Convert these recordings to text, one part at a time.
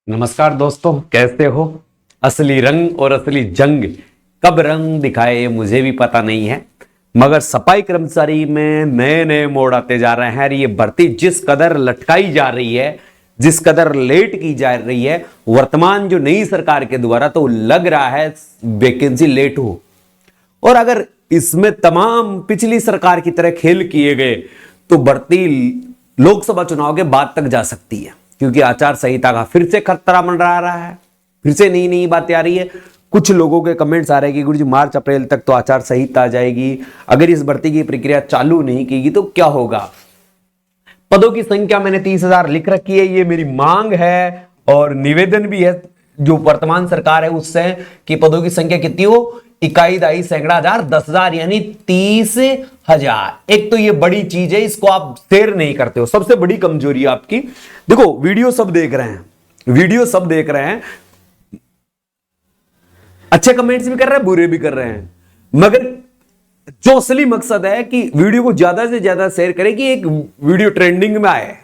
नमस्कार दोस्तों, कैसे हो। असली रंग और असली जंग कब रंग दिखाए ये मुझे भी पता नहीं है, मगर सफाई कर्मचारी में नए नए मोड़ आते जा रहे हैं। ये भर्ती जिस कदर लटकाई जा रही है, जिस कदर लेट की जा रही है वर्तमान जो नई सरकार के द्वारा, तो लग रहा है वैकेंसी लेट हो। और अगर इसमें तमाम पिछली सरकार की तरह खेल किए गए तो भर्ती लोकसभा चुनाव के बाद तक जा सकती है, क्योंकि आचार संहिता का फिर से खतरा मंडरा रहा है, फिर से नई नई बातें आ रही है। कुछ लोगों के कमेंट्स आ रहे हैं कि गुरुजी मार्च अप्रैल तक तो आचार संहिता आ जाएगी, अगर इस भर्ती की प्रक्रिया चालू नहीं की तो क्या होगा। पदों की संख्या मैंने 30,000 लिख रखी है, ये मेरी मांग है और निवेदन भी है जो वर्तमान सरकार है उससे कि पदों की संख्या कितनी हो, इकाई दाई सैकड़ा हजार 10,000 यानी 30,000। एक तो ये बड़ी चीज है, इसको आप शेयर नहीं करते हो, सबसे बड़ी कमजोरी है आपकी। देखो वीडियो सब देख रहे हैं, वीडियो सब देख रहे हैं, अच्छे कमेंट्स भी कर रहे हैं, बुरे भी कर रहे हैं, मगर जो असली मकसद है कि वीडियो को ज्यादा से ज्यादा शेयर करें कि एक वीडियो ट्रेंडिंग में आए,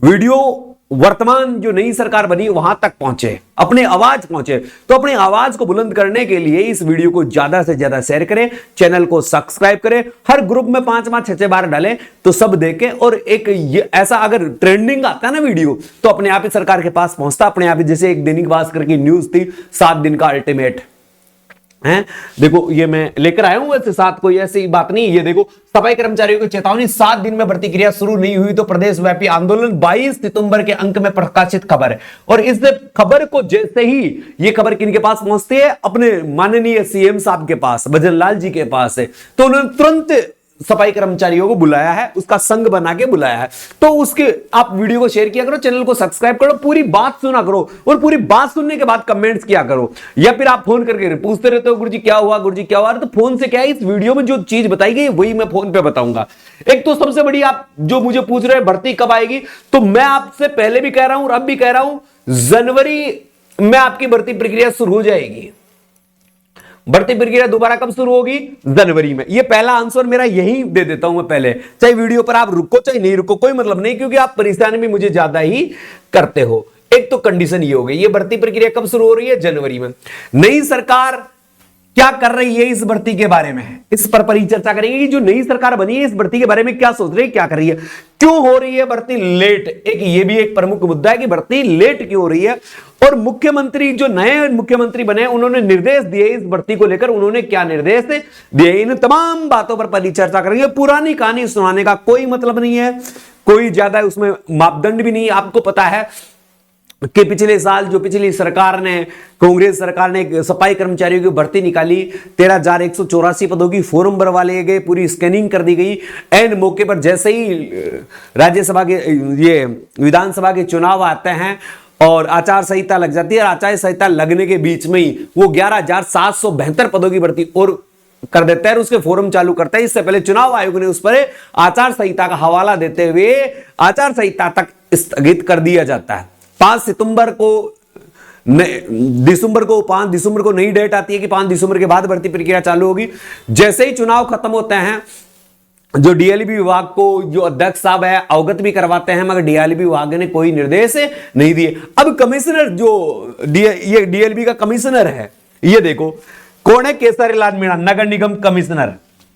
वीडियो वर्तमान जो नई सरकार बनी वहां तक पहुंचे, अपने आवाज पहुंचे। तो अपनी आवाज को बुलंद करने के लिए इस वीडियो को ज्यादा से ज्यादा शेयर करें, चैनल को सब्सक्राइब करें, हर ग्रुप में 5-5 6-6 बार डालें तो सब देखें। और एक ऐसा अगर ट्रेंडिंग आता है ना वीडियो, तो अपने आप ही सरकार के पास पहुंचता, अपने आप ही। जैसे एक दैनिक भास्कर की न्यूज थी 7 दिन का अल्टीमेट है, देखो ये मैं लेकर आया हूं, वैसे 7 कोई ऐसी बात नहीं। ये देखो सफाई कर्मचारियों की चेतावनी, 7 दिन में भर्ती क्रिया शुरू नहीं हुई तो प्रदेश व्यापी आंदोलन, 22 सितंबर के अंक में प्रकाशित खबर है। और इस खबर को जैसे ही ये खबर किनके पास पहुंचती है, अपने माननीय सीएम साहब के पास, भजन लाल जी के पास है, तो उन्होंने तुरंत सफाई कर्मचारियों को बुलाया है, उसका संघ बना के बुलाया है। तो उसके आप वीडियो को शेयर किया करो, चैनल को सब्सक्राइब करो, पूरी बात सुना करो और पूरी बात सुनने के बाद कमेंट्स किया करो। या फिर आप फोन करके पूछते रहते हो गुरुजी क्या हुआ, गुरुजी क्या हुआ, तो फोन से क्या है, इस वीडियो में जो चीज बताई गई वही मैं फोन पे बताऊंगा। एक तो सबसे बड़ी, आप जो मुझे पूछ रहे हैं भर्ती कब आएगी, तो मैं आपसे पहले भी कह रहा हूं और अब भी कह रहा हूं, जनवरी में आपकी भर्ती प्रक्रिया शुरू हो जाएगी। भर्ती प्रक्रिया दोबारा कब शुरू होगी, जनवरी में। ये पहला आंसर मेरा यही दे देता हूं मैं पहले, चाहे वीडियो पर आप रुको चाहे नहीं रुको, कोई मतलब नहीं, क्योंकि आप परेशान भी मुझे ज्यादा ही करते हो। एक तो कंडीशन ये हो गई, ये भर्ती प्रक्रिया कब शुरू हो रही है, जनवरी में। नई सरकार क्या कर रही है इस भर्ती के बारे में, इस पर परिचर्चा करेंगे कि जो नई सरकार बनी है इस भर्ती के बारे में क्या सोच रही है, क्या कर रही है, क्यों हो रही है भर्ती लेट। एक ये भी एक प्रमुख मुद्दा है कि भर्ती लेट क्यों हो रही है। और मुख्यमंत्री, जो नए मुख्यमंत्री बने, उन्होंने निर्देश दिए इस भर्ती को लेकर, उन्होंने क्या निर्देश दिए, इन तमाम बातों पर परिचर्चा करेंगे। पुरानी कहानी सुनाने का कोई मतलब नहीं है, कोई ज्यादा उसमें मापदंड भी नहीं। आपको पता है कि पिछले साल जो पिछली सरकार ने, कांग्रेस सरकार ने सफाई कर्मचारियों की भर्ती निकाली, 13,184 पदों की फॉर्म भरवा लिए गए, पूरी स्कैनिंग कर दी गई। एन मौके पर जैसे ही राज्यसभा के, ये विधानसभा के चुनाव आते हैं और आचार संहिता लग जाती है, आचार संहिता लगने के बीच में ही वो 11,772 पदों की भर्ती और कर देते हैं, उसके फोरम चालू करते हैं। इससे पहले चुनाव आयोग ने उस पर आचार संहिता का हवाला देते हुए आचार संहिता तक स्थगित कर दिया जाता है। 5 दिसंबर को नई डेट आती है कि 5 दिसंबर के बाद भर्ती प्रक्रिया चालू होगी। जैसे ही चुनाव खत्म होते हैं, जो डीएलबी विभाग को जो अध्यक्ष साहब है अवगत भी करवाते हैं, मगर डीएलबी विभाग ने कोई निर्देश नहीं दिए। अब कमिश्नर, जो ये डीएलबी का कमिश्नर है, ये देखो कौन है, केसरी लाल मीणा, नगर निगम कमिश्नर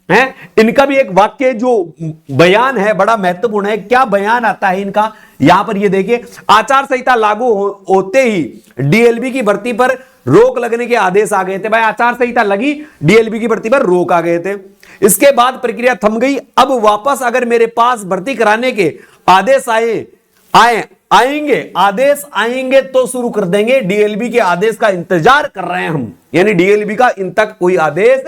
है। इनका भी एक वाक्य जो बयान है बड़ा महत्वपूर्ण है। क्या बयान आता है इनका, यहां पर ये देखिए, आचार संहिता लागू होते ही डीएलबी की भर्ती पर रोक लगने के आदेश आ गए थे। भाई आचार संहिता लगी, डीएलबी की भर्ती पर रोक आ गए थे, इसके बाद प्रक्रिया थम गई। अब वापस अगर मेरे पास भर्ती कराने के आदेश आएंगे तो शुरू कर देंगे। डीएलबी के आदेश का इंतजार कर रहे हैं हम, यानी डीएलबी का इन तक कोई आदेश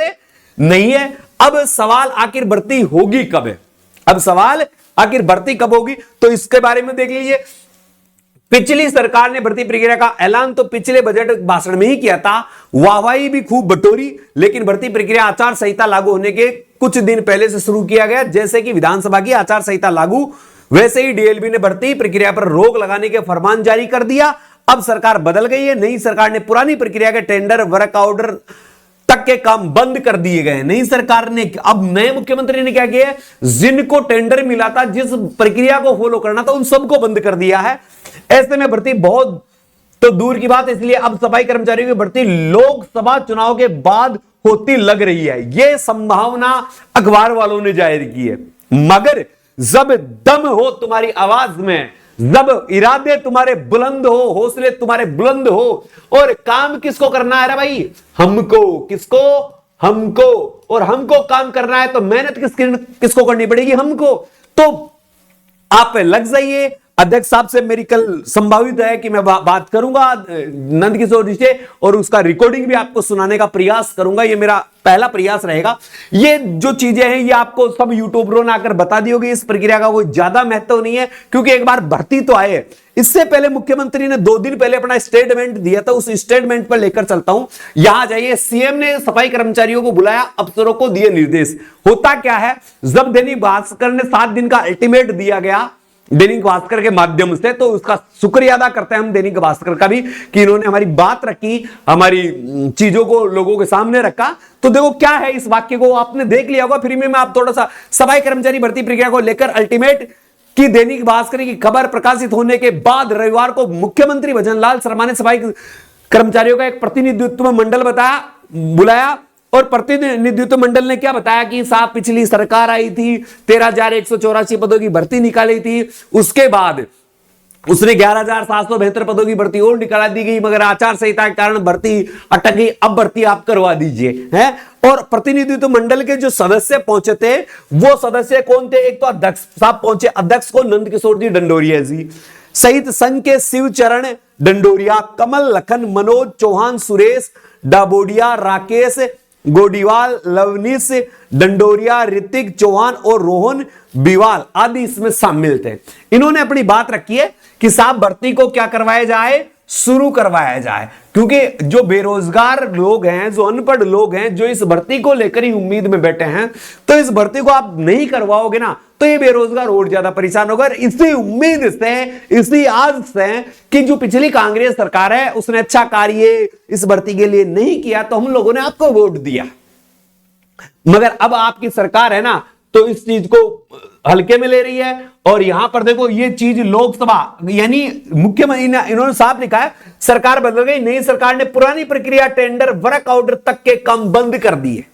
नहीं है। अब सवाल आखिर भर्ती होगी कब है, अब सवाल आखिर भर्ती कब होगी, तो इसके बारे में देख लीजिए। पिछली सरकार ने भर्ती प्रक्रिया का ऐलान तो पिछले बजट भाषण में ही किया था, वाहवाही भी खूब बटोरी, लेकिन भर्ती प्रक्रिया आचार संहिता लागू होने के कुछ दिन पहले से शुरू किया गया। जैसे कि विधानसभा की आचार संहिता लागू, वैसे ही डीएलबी ने भर्ती प्रक्रिया पर रोक लगाने के फरमान जारी कर दिया। अब सरकार बदल गई है, नई सरकार ने पुरानी प्रक्रिया के टेंडर, वर्क ऑर्डर तक के काम बंद कर दिए गए। नई सरकार ने, अब नए मुख्यमंत्री ने क्या किया है, जिनको टेंडर मिला था, जिस प्रक्रिया को फॉलो करना था, उन सबको बंद कर दिया है। ऐसे में भर्ती बहुत तो दूर की बात, इसलिए अब सफाई कर्मचारियों की भर्ती लोकसभा चुनाव के बाद होती लग रही है। यह संभावना अखबार वालों ने जाहिर की है। मगर जब दम हो तुम्हारी आवाज में, जब इरादे तुम्हारे बुलंद हो, हौसले तुम्हारे बुलंद हो, और काम किसको करना है रे भाई? हमको। किसको? हमको। और हमको काम करना है तो मेहनत किसको करनी पड़ेगी? हमको। तो आप लग जाइए। अध्यक्ष साहब से मेरी कल संभावित है कि मैं बात करूंगा नंद किशोर जी से, और उसका रिकॉर्डिंग भी आपको सुनाने का प्रयास करूंगा। ये मेरा पहला प्रयास रहेगा। ये जो चीजें हैं ये आपको सब यूट्यूबरों ने आकर बता दी होगी। इस प्रक्रिया का कोई ज्यादा महत्व नहीं है, क्योंकि एक बार भर्ती तो आए। इससे पहले मुख्यमंत्री ने 2 दिन पहले अपना स्टेटमेंट दिया था, उस स्टेटमेंट पर लेकर चलता हूं। यहां जाइए। सीएम ने सफाई कर्मचारियों को बुलाया, अफसरों को दिए निर्देश। होता क्या है, जब दैनिक भास्कर ने 7 दिन का अल्टीमेट दिया गया दैनिक भास्कर के माध्यम से, तो उसका शुक्रिया अदा करते हैं हम दैनिक भास्कर का भी कि इन्होंने हमारी बात रखी, हमारी चीजों को लोगों के सामने रखा। तो देखो क्या है इस वाक्य को आपने देख लिया होगा। फ्री में आप थोड़ा सा सफाई कर्मचारी भर्ती प्रक्रिया को लेकर अल्टीमेट की दैनिक भास्कर की खबर प्रकाशित होने के बाद रविवार को मुख्यमंत्री भजनलाल शर्मा ने सफाई कर्मचारियों का एक प्रतिनिधित्व मंडल बुलाया, और प्रतिनिधित्व मंडल ने क्या बताया कि साहब पिछली सरकार आई थी, 13,184 पदों की भर्ती निकाली थी। उसके बाद उसने 11,772 पदों की भर्ती और निकाला दी गई, मगर आचार संहिता के कारण भर्ती अटक गई। अब भर्ती आप करवा दीजिए है। और प्रतिनिधित्व मंडल के जो सदस्य पहुंचे थे वो सदस्य कौन थे? एक तो अध्यक्ष साहब पहुंचे। अध्यक्ष को नंद किशोर जी डंडोरिया जी सहित संघ के शिवचरण डंडोरिया, कमल लखन, मनोज चौहान, सुरेश डाबोडिया, राकेश गोडीवाल, लवनीश डंडोरिया, ऋतिक चौहान और रोहन बिवाल आदि इसमें शामिल थे। इन्होंने अपनी बात रखी है कि साहब भर्ती को क्या करवाया जाए? शुरू करवाया जाए, क्योंकि जो बेरोजगार लोग हैं, जो अनपढ़ लोग हैं, जो इस भर्ती को लेकर ही उम्मीद में बैठे हैं, तो इस भर्ती को आप नहीं करवाओगे ना तो ये बेरोजगार और ज्यादा परेशान होगा। इसी उम्मीद से, इसी आज से कि जो पिछली कांग्रेस सरकार है उसने अच्छा कार्य इस भर्ती के लिए नहीं किया, तो हम लोगों ने आपको वोट दिया। मगर अब आपकी सरकार है ना, तो इस चीज को हल्के में ले रही है। और यहां पर देखो ये चीज लोकसभा, यानी मुख्यमंत्री इन्होंने साफ लिखा है सरकार बदल गई, नई सरकार ने पुरानी प्रक्रिया टेंडर वर्क ऑर्डर तक के काम बंद कर दिए।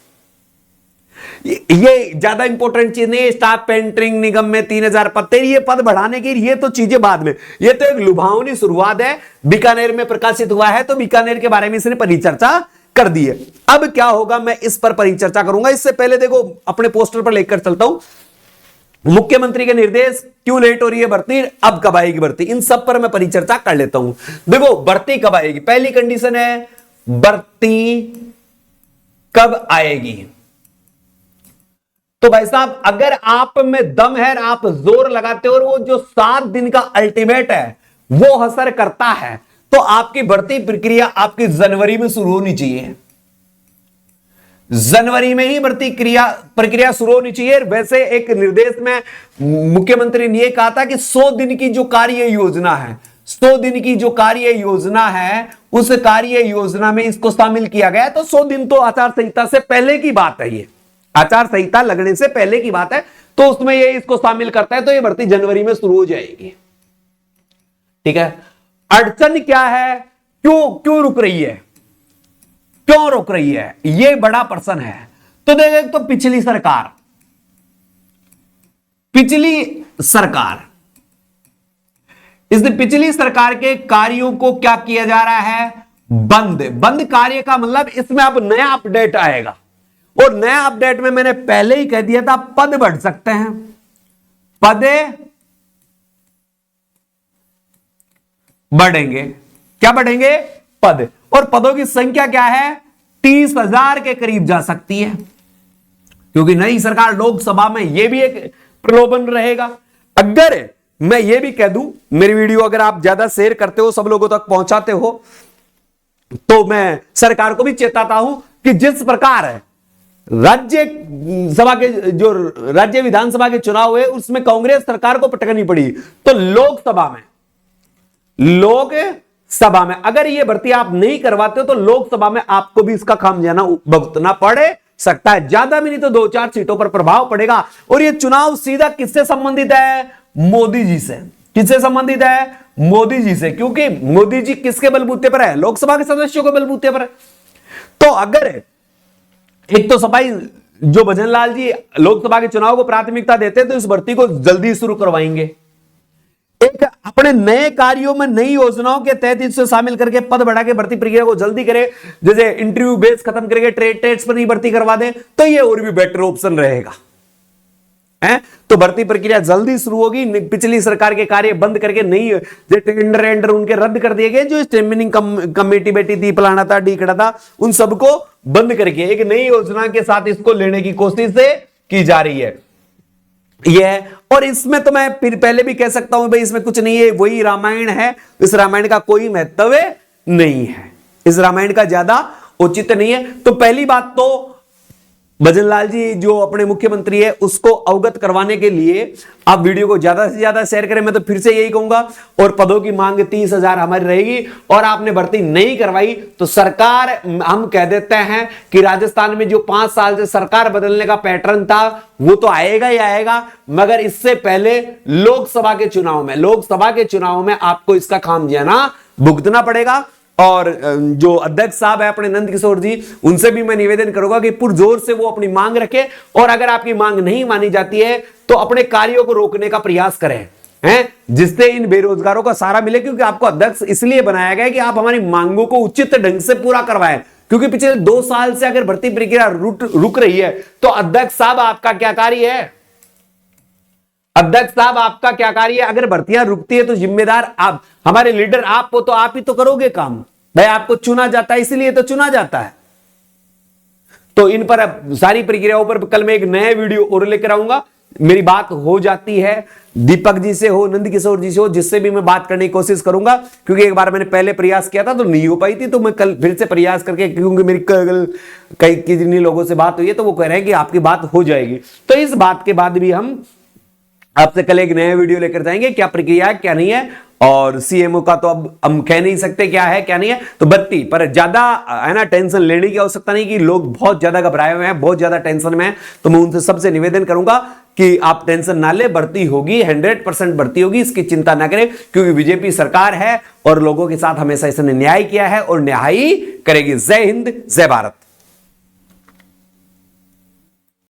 ये ज्यादा इंपॉर्टेंट चीज नहीं। स्टाफ पेंटिंग निगम में 3,000 पद, ये पद बढ़ाने की ये तो चीजें बाद में, ये तो एक लुभावनी शुरुआत है। बीकानेर में प्रकाशित हुआ है, तो बीकानेर के बारे में इसने परिचर्चा कर दी है। अब क्या होगा मैं इस पर परिचर्चा करूंगा। इससे पहले देखो अपने पोस्टर पर लेकर चलता हूं, मुख्यमंत्री के निर्देश, क्यों लेट हो रही है भर्ती, अब कब आएगी भर्ती, इन सब पर मैं परिचर्चा कर लेता हूं। देखो भर्ती कब आएगी, पहली कंडीशन है भर्ती कब आएगी। तो भाई साहब अगर आप में दम है, आप जोर लगाते हो, और वो जो 7 दिन का अल्टीमेट है वो असर करता है, तो आपकी भर्ती प्रक्रिया आपकी जनवरी में शुरू होनी चाहिए। जनवरी में ही भर्ती प्रक्रिया शुरू होनी चाहिए। वैसे एक निर्देश में मुख्यमंत्री ने यह कहा था कि 100 दिन की जो कार्य योजना है, 100 दिन की जो कार्य योजना है, उस कार्य योजना में इसको शामिल किया गया। तो 100 दिन तो आचार संहिता से पहले की बात है, ये आचार संहिता लगने से पहले की बात है, तो उसमें ये इसको शामिल करता है, तो ये भर्ती जनवरी में शुरू हो जाएगी। ठीक है। अड़चन क्या है, क्यों रुक रही है, क्यों रुक रही है, ये बड़ा प्रश्न है। तो देखिए तो पिछली सरकार इस पिछली सरकार के कार्यों को क्या किया जा रहा है, बंद कार्य का मतलब इसमें अब नया अपडेट आएगा। और नया अपडेट में मैंने पहले ही कह दिया था पद बढ़ सकते हैं, पदे बढ़ेंगे। क्या बढ़ेंगे? पद। और पदों की संख्या क्या है, 30,000 के करीब जा सकती है, क्योंकि नई सरकार लोकसभा में यह भी एक प्रलोभन रहेगा। अगर मैं ये भी कह दूं, मेरी वीडियो अगर आप ज्यादा शेयर करते हो, सब लोगों तक पहुंचाते हो, तो मैं सरकार को भी चेताता हूं कि जिस प्रकार राज्य विधानसभा के चुनाव हुए उसमें कांग्रेस सरकार को पटकनी पड़ी, तो लोकसभा में अगर ये भर्ती आप नहीं करवाते हो तो लोकसभा में आपको भी इसका खामियाजा भुगतना पड़े सकता है। ज्यादा भी नहीं तो 2-4 सीटों पर प्रभाव पड़ेगा। और ये चुनाव सीधा किससे संबंधित है, मोदी जी से। किससे संबंधित है? मोदी जी से, क्योंकि मोदी जी किसके बलबूते पर है? लोकसभा के सदस्यों के बलबूते पर है। तो अगर एक तो सफाई जो भजन लाल जी लोकसभा के चुनाव को प्राथमिकता देते हैं तो इस भर्ती को जल्दी शुरू करवाएंगे। एक अपने नए कार्यों में नई योजनाओं के तहत इसे शामिल करके पद बढ़ा के भर्ती प्रक्रिया को जल्दी करे, जैसे इंटरव्यू बेस खत्म करके ट्रेड टेस्ट पर ही भर्ती करवा दे, तो ये और भी बेटर ऑप्शन रहेगा। तो भर्ती प्रक्रिया जल्दी शुरू होगी। पिछली सरकार के कार्य बंद करके नई जो टेंडर उनके रद्द कर दिए गए, जो स्टेमिनिंग कमेटी बैठी थी, फलाना था, ढीकड़ा था, उन सबको बंद करके एक नई योजना के साथ इसको लेने की कोशिश से की जा रही है। यह और इसमें तो मैं फिर पहले भी कह सकता हूं भाई इसमें कुछ नहीं है, वही रामायण है, इस रामायण का कोई महत्व नहीं है, इस रामायण का ज्यादा उचित नहीं है। तो पहली बात तो भजन लाल जी जो अपने मुख्यमंत्री है उसको अवगत करवाने के लिए आप वीडियो को ज्यादा से ज्यादा शेयर करें। मैं तो फिर से यही कहूंगा, और पदों की मांग 30,000 हमारी रहेगी और आपने भर्ती नहीं करवाई तो सरकार, हम कह देते हैं कि राजस्थान में जो 5 साल से सरकार बदलने का पैटर्न था वो तो आएगा ही आएगा, मगर इससे पहले लोकसभा के चुनाव में आपको इसका खामियाजा भुगतना पड़ेगा। और जो अध्यक्ष साहब है अपने नंद किशोर जी, उनसे भी मैं निवेदन करूंगा कि पुरजोर से वो अपनी मांग रखें, और अगर आपकी मांग नहीं मानी जाती है तो अपने कार्यों को रोकने का प्रयास करें, हैं, जिससे इन बेरोजगारों का सहारा मिले। क्योंकि आपको अध्यक्ष इसलिए बनाया गया कि आप हमारी मांगों को उचित ढंग से पूरा करवाएं। क्योंकि पिछले 2 साल से अगर भर्ती प्रक्रिया रुक रही है तो अध्यक्ष साहब आपका क्या कार्य है? अध्यक्ष साहब आपका क्या कार्य है? अगर भर्तियां रुकती है तो जिम्मेदार आप, हमारे लीडर आप हो, तो आप ही तो करोगे काम। भाई आपको चुना जाता है, इसीलिए तो चुना जाता है। तो इन पर सारी प्रक्रियाओं पर कल मैं एक नया वीडियो और लेकर आऊंगा। मेरी बात हो जाती है दीपक जी से हो, नंद किशोर जी से हो, जिससे भी मैं बात करने की कोशिश करूंगा, क्योंकि एक बार मैंने पहले प्रयास किया था तो नहीं हो पाई थी, तो मैं कल फिर से प्रयास करके, क्योंकि मेरी कल कई कितने लोगों से बात हुई है तो वो कह रहे हैं कि आपकी बात हो जाएगी। तो इस बात के बाद भी हम आपसे कल एक नया वीडियो लेकर जाएंगे, क्या प्रक्रिया है क्या नहीं है, और सीएमओ का तो अब हम कह नहीं सकते क्या है क्या नहीं है। तो भर्ती पर ज्यादा है ना टेंशन लेने की आवश्यकता नहीं, कि लोग बहुत ज्यादा घबराए हुए हैं, बहुत ज्यादा टेंशन में हैं। तो मैं उनसे सबसे निवेदन करूंगा कि आप टेंशन ना ले, भर्ती होगी, 100% भर्ती होगी, इसकी चिंता ना करें, क्योंकि बीजेपी सरकार है और लोगों के साथ हमेशा इसने न्याय किया है और न्याय करेगी। जय हिंद, जय भारत।